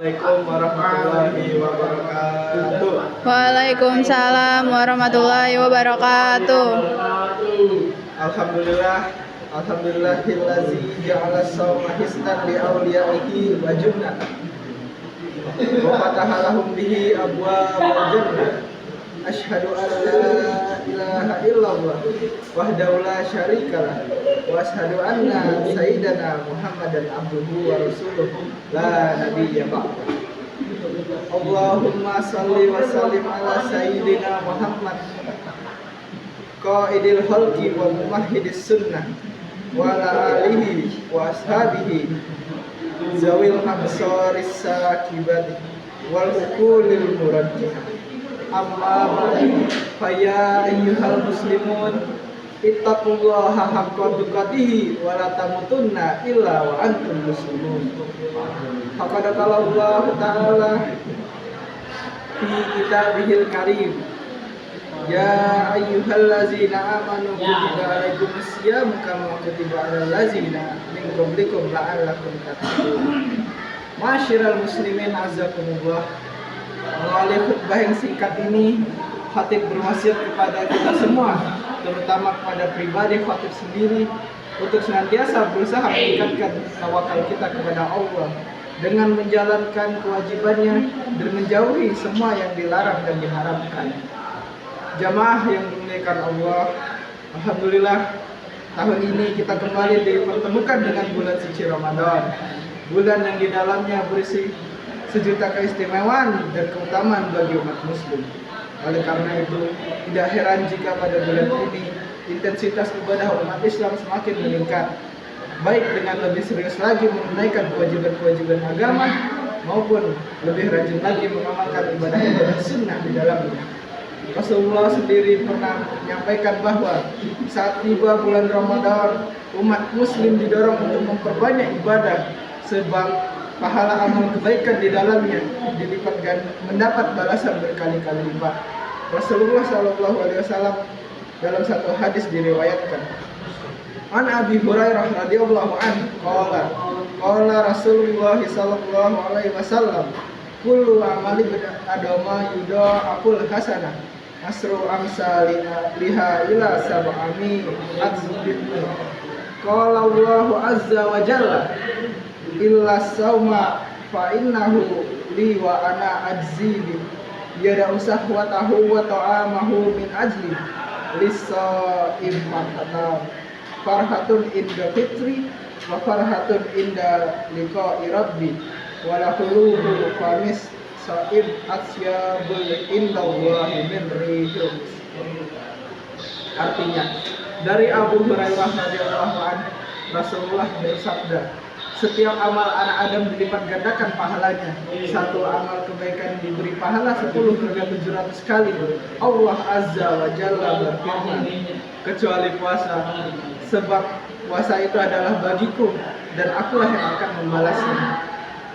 Assalamualaikum warahmatullahi wabarakatuh. Waalaikumsalam warahmatullahi wabarakatuh. Alhamdulillahillazi ja'ala shauma hisnan li awliyaihi wa junnatan wa fataha lahum bihi abwaabal jannah. Asyhadu an la ilaha illallah wahdahu la syarikalah wa asyhadu anna sayyidana Muhammadan abduhu wa rasuluhu la nabiyya ba'da. Allahumma salli wa sallim ala sayyidina Muhammad qaidil khalqi wa mumahhidis sunnah wa ala alihi wa ashabihi zawil absaris sakibati wal uqulil murajjihah. Amma ba'du, faya ayyuhal muslimun ittaqullaha haqqa tuqatih wa la tamutunna illa wa antum muslimun. Faqad qala Allah ta'ala fi kitabihil karim, ya ayyuhallazina amanu kutiba alaikumus syiyam kama kutiba alal ladzina min qablikum la'allakum tattaqun. Masyiral muslimin azzakumullah. Melalui khutbah yang singkat ini, khatib berwasiat kepada kita semua, terutama kepada pribadi khatib sendiri, untuk senantiasa berusaha meningkatkan tawakal kita kepada Allah dengan menjalankan kewajibannya dan menjauhi semua yang dilarang dan diharamkan. Jamaah yang dimuliakan Allah, alhamdulillah tahun ini kita kembali dipertemukan dengan bulan suci Ramadan, bulan yang di dalamnya berisi sejuta keistimewaan dan keutamaan bagi umat muslim. Oleh karena itu, tidak heran jika pada bulan ini intensitas ibadah umat Islam semakin meningkat, baik dengan lebih serius lagi menunaikan kewajiban-kewajiban agama maupun lebih rajin lagi mengamalkan ibadah-ibadah sunnah di dalamnya. Rasulullah sendiri pernah menyampaikan bahwa saat tiba bulan Ramadan, umat muslim didorong untuk memperbanyak ibadah sebab pahala amal kebaikan di dalamnya dilipat mendapat balasan berkali-kali lipat. Rasulullah SAW dalam satu hadis diriwayatkan, An Abi Hurairah radhiyallahu anhu qala Rasulullah sallallahu alaihi wasallam, kullu amali adama yudha'aful hasanah asru amsalina liha ila sab'ami atzbit. Qala Allahu azza wa jalla, illa sauma fa innahu li wa ana ajzibi yada usahwatahu wa ta'amahu min ajli lis-saim marhatan farhatun inda fitri wa farhatun inda liqa'i rabbi wa la khuluhu famis saim asyabul indallahi min rihum. Artinya, dari Abu Hurairah radhiyallahu anhu, Rasulullah bersabda, setiap amal anak Adam dilipat gandakan pahalanya. Satu amal kebaikan diberi pahala 10 hingga 700 kali. Allah Azza wa Jalla berfirman, kecuali puasa, sebab puasa itu adalah bagiku dan akulah yang akan membalasnya.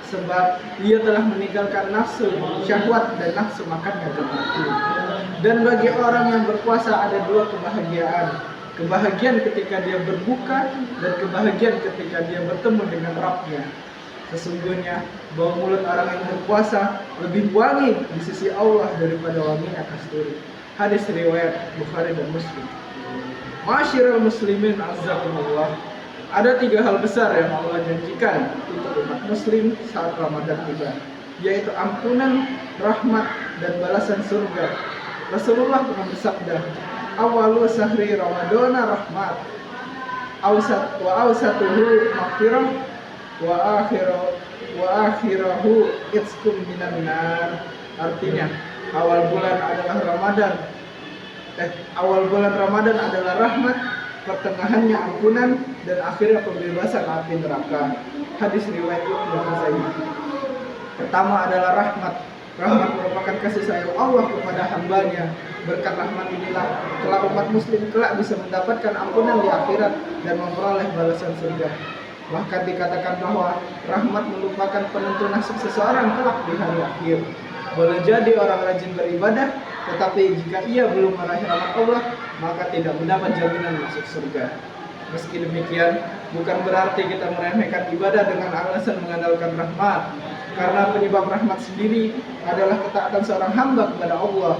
Sebab ia telah meninggalkan nafsu syahwat dan nafsu makannya kepada. Dan bagi orang yang berpuasa ada dua kebahagiaan. Kebahagiaan ketika dia berbuka dan kebahagiaan ketika dia bertemu dengan Rabb-nya. Sesungguhnya bau mulut orang yang berpuasa lebih wangi di sisi Allah daripada wanginya kasturi. Hadis riwayat Bukhari dan Muslim. Masyiral muslimin azzakumullah. Ada 3 hal besar yang Allah janjikan untuk umat muslim saat Ramadan tiba, yaitu ampunan, rahmat, dan balasan surga. Rasulullah pernah bersabda, awalu sahri ramadana rahmat wa awsatuhu maghfirah wa akhirahu itskum minan nar. Artinya, awal bulan Ramadan adalah rahmat, pertengahannya ampunan, dan akhirnya pembebasan api neraka. Hadis riwayat Ibnu Khuzaimah. Pertama adalah rahmat. Rahmat merupakan kasih sayang Allah kepada hambanya. Berkat rahmat inilah kelak umat muslim kelak bisa mendapatkan ampunan di akhirat dan memperoleh balasan surga. Bahkan dikatakan bahwa rahmat merupakan penentu nasib seseorang kelak di hari akhir. Boleh jadi orang rajin beribadah, tetapi jika ia belum meraih rahmat Allah, maka tidak mendapat jaminan masuk surga. Meski demikian, bukan berarti kita meremehkan ibadah dengan alasan mengandalkan rahmat. Karena penyebab rahmat sendiri adalah ketaatan seorang hamba kepada Allah.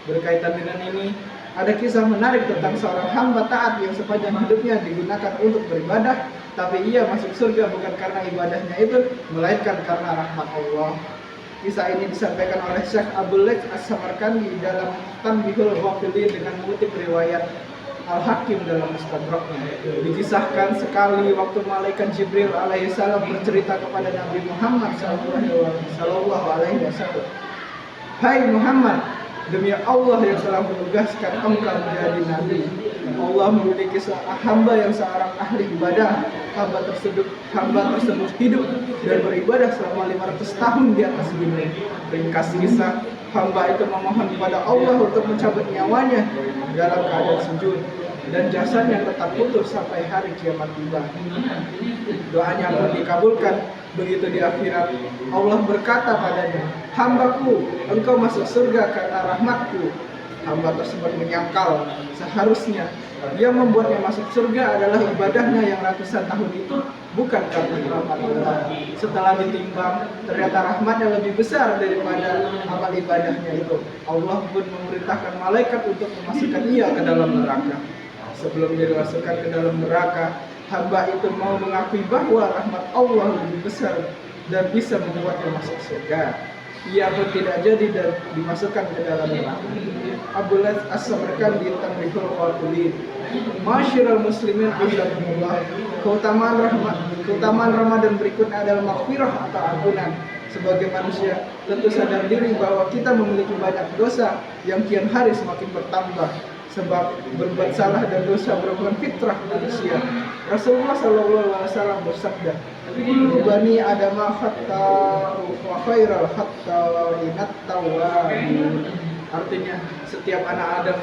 Berkaitan dengan ini, ada kisah menarik tentang seorang hamba taat yang sepanjang hidupnya digunakan untuk beribadah, tapi ia masuk surga bukan karena ibadahnya itu, melainkan karena rahmat Allah. Kisah ini disampaikan oleh Syekh Abdul Latif As-Samarkandi dalam Tanbihul Ghafilin dengan mengutip riwayat Al-Hakim dalam Mustadraknya. Dikisahkan sekali waktu malaikat Jibril alaihissalam bercerita kepada Nabi Muhammad sallallahu alaihi wasallam, "Hai Muhammad, demi Allah yang telah menugaskan engkau menjadi nabi, Allah memiliki seorang hamba yang seorang ahli ibadah. Hamba tersebut hidup dan beribadah selama 500 tahun di atas bumi. Ringkas kisah, hamba itu memohon kepada Allah untuk mencabut nyawanya dalam keadaan sujud, dan jasanya tetap putus sampai hari kiamat tiba. Doanya pun dikabulkan. Begitu di akhirat, Allah berkata padanya, "Hambaku, engkau masuk surga karena rahmatku." Hamba tersebut menyangkal seharusnya yang membuatnya masuk surga adalah ibadahnya yang ratusan tahun itu, bukan karena rahmat Allah. Setelah ditimbang, ternyata rahmatnya lebih besar daripada amal ibadahnya itu. Allah pun memerintahkan malaikat untuk memasukkan ia ke dalam neraka. Sebelum dimasukkan ke dalam neraka, hamba itu mau mengakui bahwa rahmat Allah lebih besar dan bisa membuatnya masuk surga. Ia pun tidak jadi dan dimasukkan ke dalam neraka. Abdul Latif As-Samarkandi tentang Tanbihul Ghafilin. Masyiral muslimin azakumullah. Keutamaan Ramadan berikutnya adalah maghfirah atau ampunan. Sebagai manusia, tentu sadar diri bahwa kita memiliki banyak dosa yang kian hari semakin bertambah. Sebab berbuat salah dan dosa merupakan fitrah manusia. Rasulullah SAW bersabda, "Kullu bani Adam khata'u wa khairal khata'inat tawwabun." Artinya, setiap anak Adam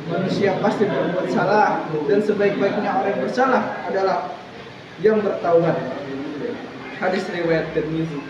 manusia pasti berbuat salah, dan sebaik-baiknya orang yang bersalah adalah yang bertaubat. Hadis riwayat Tirmizi.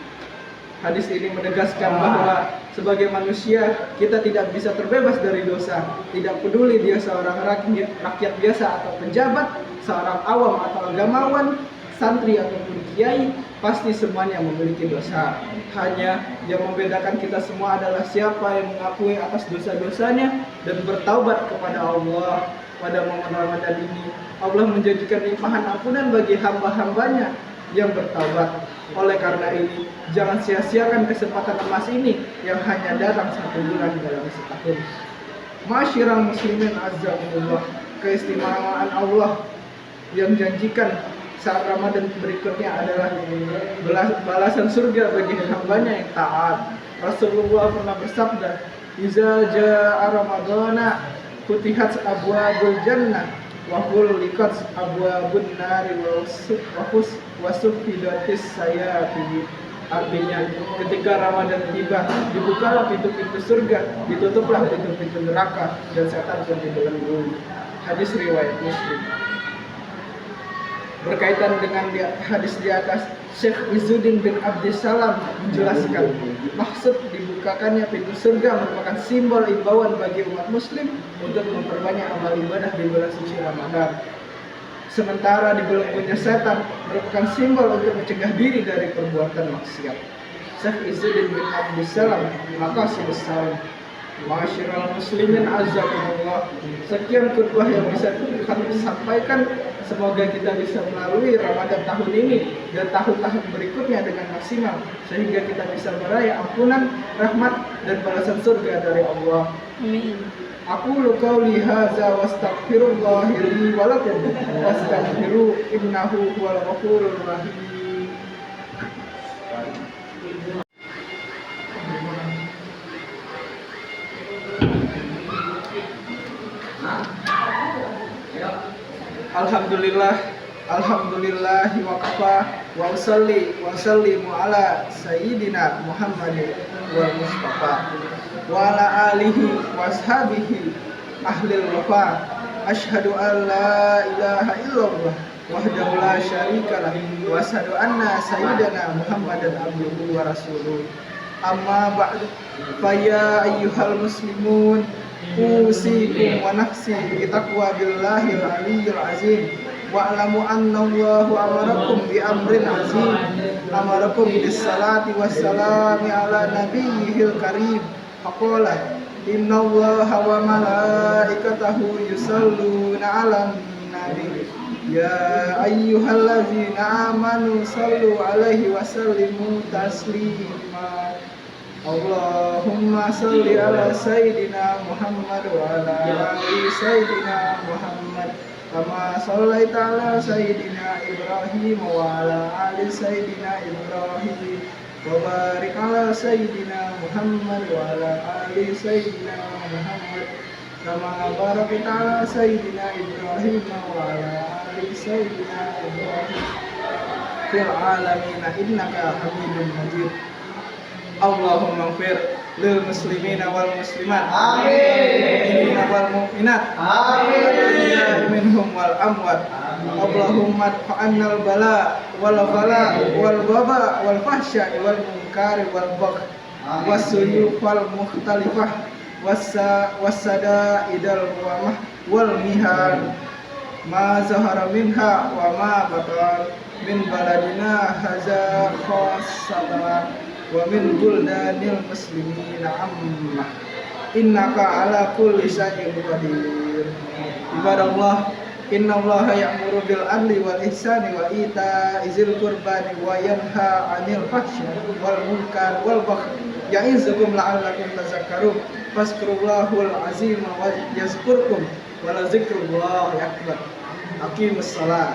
Hadis ini menegaskan bahwa sebagai manusia kita tidak bisa terbebas dari dosa. Tidak peduli dia seorang rakyat biasa atau pejabat, seorang awam atau agamawan, santri ataupun kiai, pasti semuanya memiliki dosa. Hanya yang membedakan kita semua adalah siapa yang mengakui atas dosa-dosanya dan bertaubat kepada Allah. Pada momen Ramadan ini, Allah menjanjikan limpahan ampunan bagi hamba-hambanya yang bertaubat. Oleh karena ini, jangan sia-siakan kesempatan emas ini yang hanya datang 1 bulan dalam setahun. Masyiral muslimin azzakumullah, keistimewaan Allah yang janjikan saat Ramadan berikutnya adalah balasan surga bagi hambanya yang taat. Rasulullah pernah bersabda, "Iza jaa Ramadana futihat abwabul jannah wa ghulliqat abwabun nari wa suffidatis sayati." Artinya, ketika Ramadan tiba, dibukalah pintu-pintu surga, ditutuplah pintu-pintu neraka, dan setan pun dibelenggu. Hadis riwayat Muslim. Berkaitan dengan hadis di atas, Syekh Izzuddin bin Abdissalam menjelaskan, maksud dibukakannya pintu surga merupakan simbol imbauan bagi umat muslim untuk memperbanyak amal ibadah di bulan suci Ramadan. Sementara dibelenggunya setan merupakan simbol untuk mencegah diri dari perbuatan maksiat. Syekh Izzuddin bin Abdissalam, makasih besar. Masyiral muslimin azzakumullah. Sekian khutbah yang bisa kami sampaikan. Semoga kita bisa melalui Ramadan tahun ini dan tahun-tahun berikutnya dengan maksimal, sehingga kita bisa meraih ampunan, rahmat, dan balasan surga dari Allah. Amin. Aqulu qauli hadza wastaghfirullah li wa lakum wastaghfiru innahu huwal ghafurur rahim. Alhamdulillah wa kafa wa usallimu ala sayyidina Muhammadin wal Mustafa wa ala alihi wa ashabihi ahlil wafa. Asyhadu an la ilaha illallah wahdahu la syarika lah wa asyhadu anna sayyidana Muhammadan abduhu wa rasuluh. Amma ba'du, fa ya ayyuhal muslimun usikum wa nafsi bi taqwa billahil aliyyil azim. wa'lamu anna Allahu amarakum bi amrin azim, amarakum bis salati wassalami ala nabiyyil karim. Faqala inna Allaha wa malaikatahu yusalluna 'alan nabi ya ayyuhallazina amanu sallu 'alaihi wa sallimu taslima. Allahumma salli ala sayyidina Muhammad wa ala ali sayyidina Muhammad kama shallaita ala sayyidina Ibrahim wa ala ali sayyidina Ibrahim wa barik ala sayyidina Muhammad wa ala ali sayyidina Muhammad kama barakta ala sayyidina Ibrahim wa ala ali sayyidina Ibrahim fil alamin innaka Hamidum Majid. Allahumma ighfir lil muslimina wal muslimat, amin, wal mu'minat, amin, minhum wal amwat. Allahumma adfa'annal bala wal ghala wal waba wal fahsya wal munkar wal bagh wasuyuf wal mukhtalifah wasada idal muamah wal mihan ma zahara minha wa ma batan min baladina haza khassatan wa min buldanil muslimin amma innaka ala kulli syai'in qadir. Ibadallah, innallaha ya'muru bil adli wal ihsani wa ita'i dzil qurbani wa yanha 'anil fahsya'i wal munkar wal baghi ya'izukum la'allakum tadhakkarun. Fazkurullahal azim wa yazkurkum wa la dzikrullahi akbar. Aqimus shalah.